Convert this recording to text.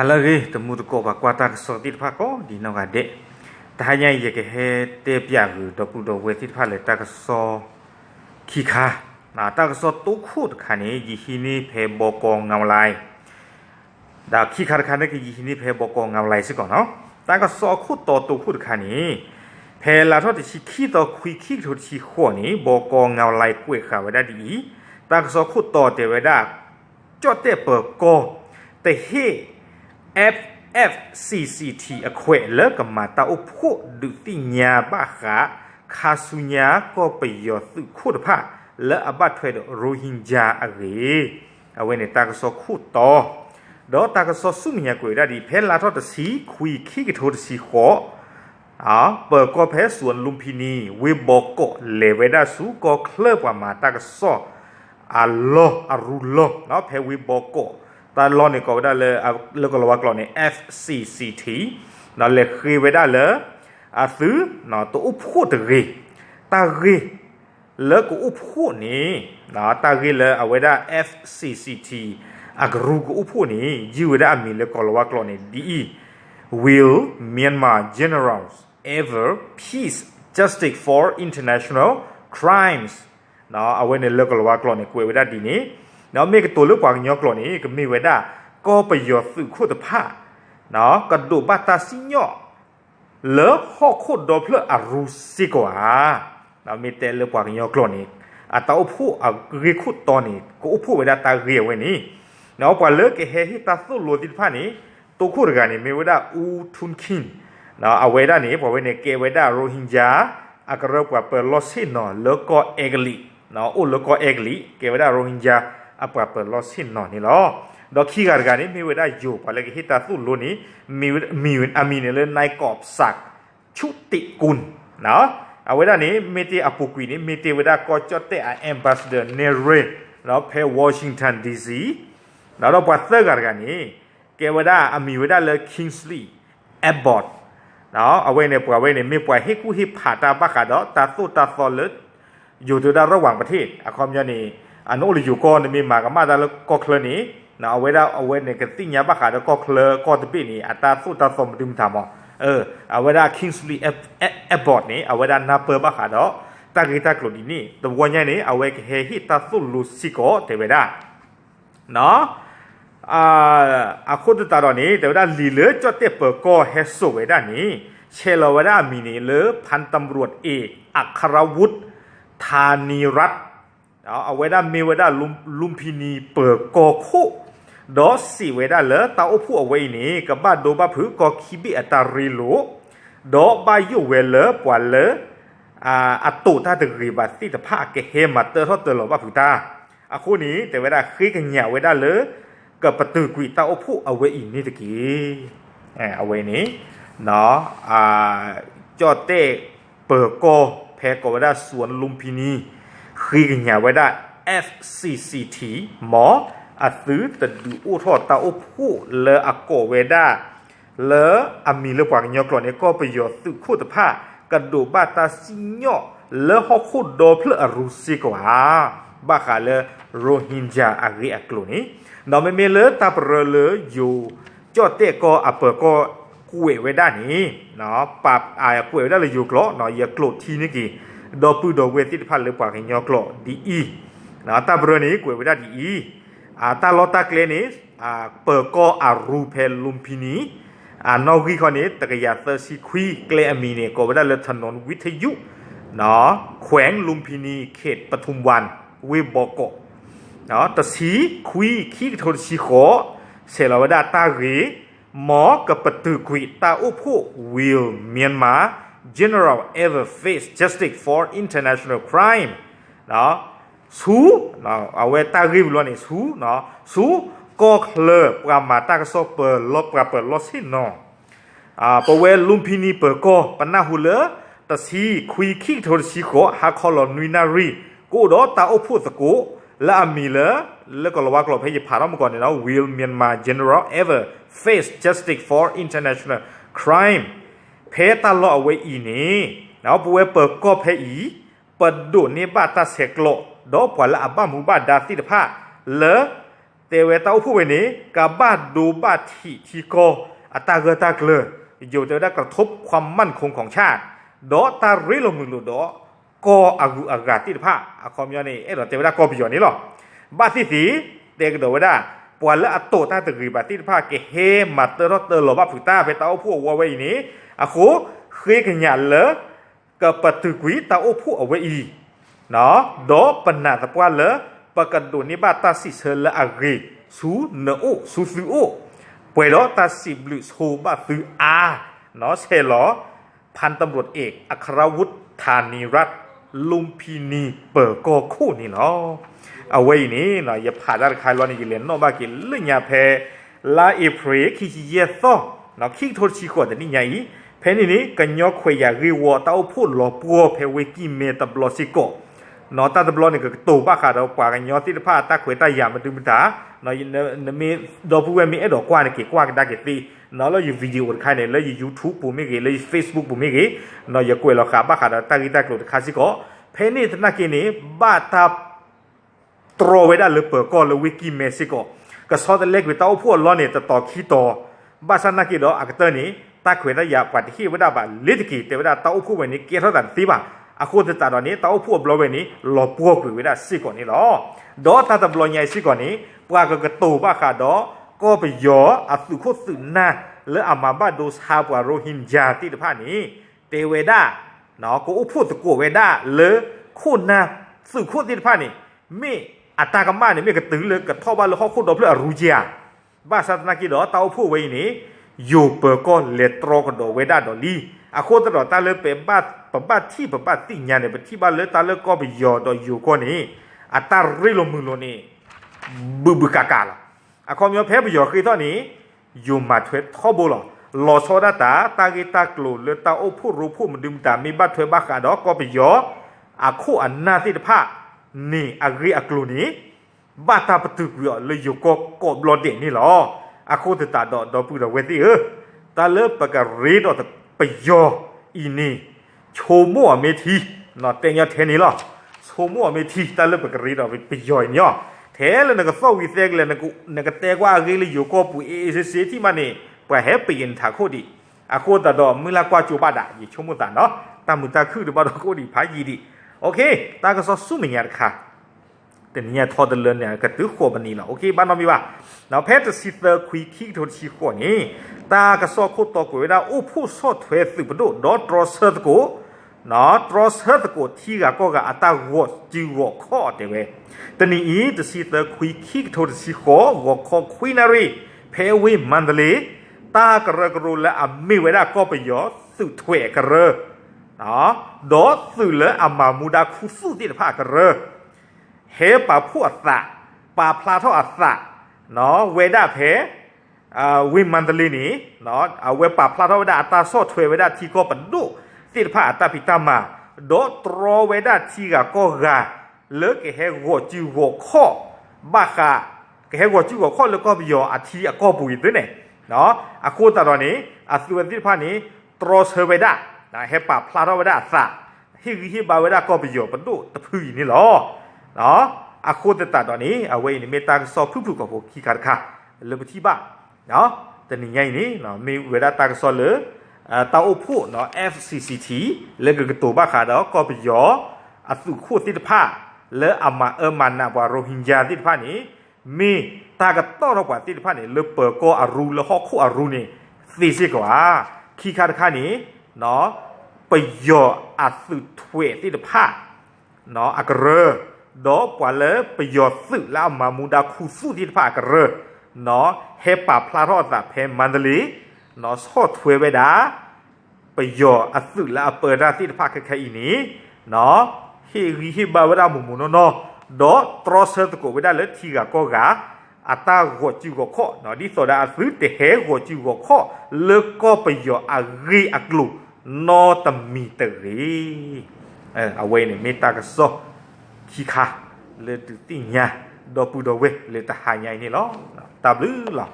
Halagi temu tu ko bakwa tak sorti pha ko di no ga de ta nya ye ke he te pya gu do pu do we ti pha le tak so khi kha na tak so tu khu kha ni yi hi ni phe bo ko ngam lai da khi kha kha ne ki yi hi ni phe bo ko ngam lai si ko no tak so khu to tu khu kha ni phe la tho ti khi to khu khi tho chi kho ni bo ko ngam lai kwe kha we da di tak so khu to te we da cho te pe ko te he FFCCT အခွဲလကမတာအဖို့ဒုတိညာဘာခါခါဆုညာကိုပယောသူခုတဖလအဘထွဲတော့ရိုဟင်ဂျာအရေအဝဲနေတာကစောခုတော့တော့တာကစောဆုမြကွေရဒီဖဲလာတော့တစီခွီခိကထိုးတစီခေါ်เปิดก็แพ้ส่วนลุมพินีเวบอกก็เลเวดาสูก็เคลือบว่ามาตากซ้ออัลลอฮ์อารุลลอฮ์เนาะแพ้เวบอกก็ตาลอนี่ก็ได้เลยแล้วก็ว่ากลอนี่ FCCT นั่นเลยคือเวดาเลยซื้อเนาะตัวอุปโภคตาเรแล้วก็อุปโภคนี่เนาะตาเรเลยเอาเวดา FCCT อักรูก็อุปโภคนี่ยูเวดามีแล้วก็ว่ากลอนี่ดี Will Myanmar generals ever peace justice for international crimes เนาะเอาไว้ในแล้วก็ว่ากลอนี่กูเวดาดีนี่เนาะมีกตัวเลือกกว่างยอกลอนี่ก็มีไว้ได้ก็ประโยชน์สื่อคู่ตภาเนาะกระดูกบาตาซิญอเลือกข้อคู่โดเพื่ออารุสิกว่าเนาะมีแต่เลือกกว่างยอกลอนี่อัตตาอุผู้อาริคุตอนนี้ก็อุผู้ไว้ได้ตาเรียวไว้นี่เนาะกว่าเลือกเฮฮิตาสุโลติภานี่ตัวคู่กันนี่มีไว้ได้อูทุนคินเนาะเอาไว้ได้นี่พอไว้ในเกไว้ได้โรฮิงญาอากระกว่าเปิดลอสินเนาะเลือกก็เอกลิเนาะอุเลือกก็เอกลิเกไว้ได้โรฮิงญาอัปเปิดลอสินนอนนี่ล้อดอกขี้การนี่มีเวลาอยู่พอเลยฮิตาสุลุนี่มีอามีเนี่ยเลยนายกอบศักดิ์ชุติกุลเนาะเอาเวลานี้มีที่อปุกุยนี่มีที่เวลาก็จดเตะแอมบาสเดอร์เนเรเนาะเพวอชิงตันดีซีแล้วเราปัตเตอร์กันนี่เกวดาอามีเวลาเลยคิงส์ลีย์แอบบอร์ดเนาะเอาไว้ในปัวไว้ในมีปัวให้กูฮิผ่าตาบักกะดอตาสุตาซอลเลยอยู่ตัวด้านระหว่างประเทศอะคอมยานี่อันนู้นอยู่ก่อนมีมากับมาแล้วก็เคลนี้นะเอาไว้ในกระติ่งยาบ้าขาแล้วก็เคลก็จะปีนี้อัตราสู้ตาสมดุมทำอ่ะเอาไว้ได้คิงส์ลีย์แอร์บอร์ดนี้เอาไว้ได้นาเปอร์บ้าขาแล้วตากีตากลุ่มนี้ตัววันนี้เอาไว้เฮฮิตาสู้ลูซิโก้เทวดาเนาะคนตาตอนนี้เทวดาลีเลือจดเตเปิดก็เฮสุไว้ด้านนี้เชลวดามีนี่เลือพันตำรวจเอกอัครวุฒิธานีรัตน์เอาไว้ได้มีไว้ได้ลุมพินีเปิดกอคู่ดอสีไว้ได้เลยตาอุผู้เอาไว้นี่กับบ้านโดบ้าผือกอคิบิอัตาริโลดอบายุเวเลปวาเลอัตุท่าตะรีบัตติตภาเกเฮมาเตอร์ทอดเตอร์หลบ้าผือตาคู่นี้แต่ไว้ได้คือกันเหนี่ยไว้ได้เลยกับประตูกุยตาอุผู้เอาไว้อีนี่ตะกี้เอาไว้นี้เนาะจอดเต้เปิดกอแพกไว้ได้สวนลุมพินีคือกันอย่างไว้ได้ FCCT หมออัดซื้อแต่ดูอุทอตาอุผู้เลออโกเวด้าเลออามีเลกว่างยอกลอนเนี่ยก็ประโยชน์สื่อคู่ตภากระดูบาตาซิญอเลอฮอคู่โดเพื่ออรุสิกว่าบ้าขาเลอโรฮิงญาอาริอักลุนี้เราไม่มีเลอตาเปรเลออยู่จอดเตะก็อัปเปอร์ก็กุยไว้ด้านนี้เนาะปรับกุยไว้ได้เลยอยู่กล้อเนาะอย่ากลัวทีนี่กี่ดอปูดอเวติพันหรือปากยอกลอดีอีนะตาบรนี้กวยไว้ได้ดีอีตาลอตาเคลนี้เปิดก็อารูเพลลุมพินีนอกีคนนี้ตะกยาเตอร์ซีคุยเกลอมีเนี่ยก็ไว้ได้เลยถนนวิทยุเนาะแขวงลุมพินีเขตปทุมวันเวบอกก็เนาะแต่สีคุยขี้โทนสีขอเสร็จแล้วไว้ได้ตาเรหมอกับประตูกุยตาอุผู้วิลเมียนมาGeneral ever face justice for international crime เนาะสู้เนาะเอาไว้ตาริบล้วนนี่สู้เนาะสู้ก็เคลประมาตากสอบเปิดลบเปิดลอสิเนาะปะเวลุมพินีเปิดก็ปนาหุเลตะซีคุยขี้โทรสีโกฮักคอลนุยนารีกูดอตาโอพูดสกูและอามีเลแล้วก็ระว่ากลบให้ยิบผ่านมาก่อนเนี่ยเนาะ Will Myanmar General ever face justice for international crimeเพตาลอเอาไว้อีนี่เนาะป่วยเปิดก็เพอีเปิดดูนี่บ้าตาเสกโลดอกว่าละบ้าหมู่บ้านดาติตภาเล แต่เวตาผู้เวนี้กับบ้านดูบ้านที่ก็อัตากตากเลยอยู่จะได้กระทบความมั่นคงของชาติดอตาริลมุลุดอก็อากุอากาศที่ผ้าอาคอมยานี่เราจะได้ก็ไปอย่างนี้หรอบ้านที่สีเด็กเดี๋ยวได้ปวนแล้วอัตโตตาตึกบ้านที่ผ้าเกเฮมาเตอร์เตอร์หลบบ้าฝึกตาไปตาผู้ว่าไว้นี้อาคูเคยกันยันเลยกับปฏิกิริยาตาผู้เอาไว้อีเนาะดอปนาตะปวนเลยปกตินี่บ้านตาสิเชลอากีสูเนโอสูสูโอปวยล้อตาสิบลุโซบ้าซื้ออาเนาะเชลอพันตำรวจเอกอัครวุฒิธานีรัตน์ลุมพินีเปิดกอคู่นี่เนาะเอาไว้นี้เนาะอย่าผ่านอะไรลอนี่กิเลนนอกบ้ากินเรื่องยาเพลาเอเพรคิจิเยซอเนาะคิกโทษชีขวดแต่นี่ไงเพนี่กันยอกขวยอยากรีวอเต้าพูดหล่อปัวเพเวกิเมตับลอซิโกเนาะตาตบลอนี่ก็ตู่บ้าขาเรากว่ากันยอที่ผ้าตาขวยตายามันดูมันตาเนาะมีดอกผู้เวมีไอ้ดอกกว่านี่เกี่ยกว่ากันได้เกี่ยตีเนาะแล้วอยู่วิดีโอใครเนี่ยแล้วอยู่ YouTube ปุ่มไม่เกี่ยแล้วอยู่ Facebook ปุ่มไม่เกี่ยเนาะอย่ากลัวเราขาบ้าขาเราตากีตากลุดคาซิโกเพนี่ธนาคารนี้บ้าตาตรอไว้ได้หรือเปิดก่อนหรือวิกิเมซิโกก็ซอดเล็กไว้เต้าพวกล้อเนี่ยต่อขี้ต่อบ้าสันนักกีฬาอักเตอร์นี้ตาขวยตายาปัดที่ไว้ได้บ้าลิทกีแต่ไว้ได้เต้าผู้ไว้นี้เกี่ยวกับตีบ้าอาคูจะตัดตอนนี้เต้าพวกบล็อกไว้นี้หล่อปัวกไว้ได้สิก่อนนี้หรอดอตาตบล็อกใหญ่สิก่อนนี้ปลากระตูบ้าขาดอก็ไปย่ออัสุโคสุน่าแล้วอามาบ้าดูชาวโรฮิงญาที่ตะพานี้เตเวด้าเนาะก็อุพูดตะกัวเวด้าเลยคู่น่าสื่อคู่ที่ตะพานี้มีอัตากรรมเนี่ยมีกระตือเลยกระท่อบ้านเลยเขาคู่ดอกเพื่อรูเจียบ้าสัตนากีดอเต้าผู้ไว้นี้อยู่เปิดก็เลตรอกระโดเวด้าดอลีอาโคตลอดตาเลยเป็นบ้านที่เป็นบ้านติ่งยาเนี่ยเป็นที่บ้านเลยตาเลยก็ไปย่อดออยู่ก็นี้อัตาริลมือโลนี่บึกากาละอาคอมยอแพ้ไปย่อคือตอนนี้อยู่มาเทวท่อบุหรอหล่อโซดาตากีตากลูเลยตาโอผู้รู้ผู้มันดื่มตามีบ้านเทวบ้าขาดอก็ไปย่ออาโคอันนาที่ผ้านี่อากีอักลูนี้บ้าตาปตุกย่อเลยอยู่ก็กบลอเด่นนี่หรออาโคตตาดอปูดเวทีตาเลิกปากการีดอตไปย่ออีนี่โชมัวเมทีนอเตงยาเทนี่หรอโชมัวเมทีตาเลิกปากการีดอไปย่อยเนี่ยเทเลยนักสู้วิเศษเลยนักเตะว่าอากีเลยอยู่ก็ปุเอเซที่มันนี่ไปแฮปปี้อินทาโคดีอาโคตดอมือละกว่าจูบาดาอยู่โชมุตาเนาะตามุตาคือดบาดโคดีพายีดีโอเคตาก็สู้สู้เหมือนกันค่ะแต่เนี่ยทอดเลินเนี่ยกระตือขวบันนี้หรอโอเคบ้านเรามีว่าเราแพ้จะสิเตอร์คุยคิกโทนชีขวนี้ตากระสอบคู่ต่อกูเวลาอู้ผู้สอดเทวสืบดูดอตรอเซอร์ตกูเนาะตรอเซอร์ตกูที่ก็อัตาวอจิวข้อเดเวแต่นี่อีจะสิเตอร์คุยคิกโทนชีขววข้อคุยนารีเพวิมันเดลีตากระกรูและอามีเวลาก็ไปย่อสืบเทวกระเนาะดอสืบและอามามูดาคุสุที่ภาคกระเฮป่าผู้อัศป่าพลาเท่าอัศเนาะเวดาเพวิมันตลีนี่เนาะเวป่าพลาเท่าเวดาอัตตาโซถวยเวดาที่ก็ปันดุติดผ้าอัตตาพิตามาโดตรอเวดาที่ก็กาเลิกเฮหัวจิวข้อบาคาเฮหัวจิวข้อแล้วก็ยออาทีก็ปุยด้วยเนี่ยเนาะอาคูตตอนนี้อาสุวรรณติดผ้านี้ตรอเซเวดาเฮป่าพลาเท่าเวดาอัศฮิบาเวดาก็ไปยอปันดุตะพื้นนี่หรอเนาะอาคูตตาตอนนี้เอาไว้ในเมตาสอบผู้กับพวกขี้ขาดค่ะเลยไปที่บ้านเนาะแต่นี่ไงนี่เนาะมีเวลาตากสอนเลยตาอุพุเนาะ FCCT แล้วก็ตัวบ้าขาดก็ไปย่ออสุคู่ติดผ้าแล้วอามามันนะว่าโรฮิงญาติดผ้านี้มีตากต้อนรับว่าติดผ้านี้เลยเปิดก็อารูแล้วฮอกคู่อารูนี่40กว่าขี้ขาดค่ะนี้เนาะไปย่ออสุถวยติดผ้าเนาะอักเรดอกว่าเลยไปยอดสื่อแล้วมามูดาคูสู้ที่ภาคกันเลยเนาะเฮป่าพลาทอดเพมันเดลีเนาะชอดถวยไปดาไปยอดสื่อแล้วเปิดราที่ภาคแค่อีนี้เนาะฮิบาวดาหมุนเนาะดอกตรอเซอร์ตะโกไปได้เลยทีก็กาอัตตาหัวจิวข้อเนาะดิโซดาสื่อแต่เฮหัวจิวข้อเลิกก็ไปยอดอารีอักลุนอตมีเตรีเอาไว้เนี่ยเมตากระโซขี้ขาเลยติ่งเนี่ยดอปูดอเวเลยตาหายใหญ่นี่หรอตาบลือหรอ